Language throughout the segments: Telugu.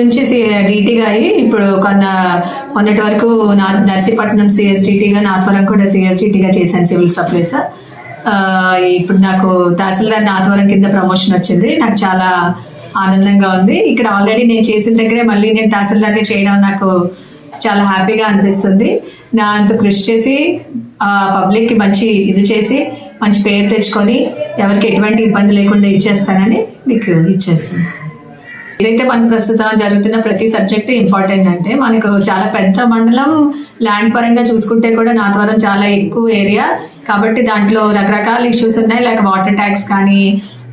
నుంచి డీటీగా అయ్యి ఇప్పుడు మొన్నటి వరకు నర్సీపట్నం సిఎస్డిటీగా, నాథవరం కూడా సిఎస్డిటీగా చేశాను సివిల్ సప్లైస్. ఇప్పుడు నాకు తహసీల్దార్ నాథవరం కింద ప్రమోషన్ వచ్చింది. నాకు చాలా ఆనందంగా ఉంది. ఇక్కడ ఆల్రెడీ నేను చేసిన దగ్గరే మళ్ళీ నేను తహసీల్దార్గా చేయడం నాకు చాలా హ్యాపీగా అనిపిస్తుంది. నా అంత కృషి చేసి పబ్లిక్కి మంచి ఇది చేసి మంచి పేరు తెచ్చుకొని ఎవరికి ఎటువంటి ఇబ్బంది లేకుండా ఇచ్చేస్తానని మీకు ఇచ్చేస్తాను. ఏదైతే మనకు ప్రస్తుతం జరుగుతున్న ప్రతి సబ్జెక్ట్ ఇంపార్టెంట్ అంటే మనకు చాలా పెద్ద మండలం, ల్యాండ్ పరంగా చూసుకుంటే కూడా నాథవరం చాలా ఎక్కువ ఏరియా కాబట్టి దాంట్లో రకరకాల ఇష్యూస్ ఉన్నాయి. లైక్ వాటర్ ట్యాక్స్ కానీ,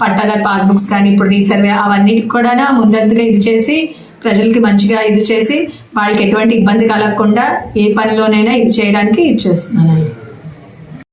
పట్టాదారు పాస్బుక్స్ కానీ, ఇప్పుడు రీసర్వే అవన్నిటికి కూడా ముందందుగా ఇది చేసి ప్రజలకి మంచిగా ఇది చేసి వాళ్ళకి ఎటువంటి ఇబ్బంది కలగకుండా ఏ పనిలోనైనా ఇది చేయడానికి ఇచ్చేస్తున్నాను.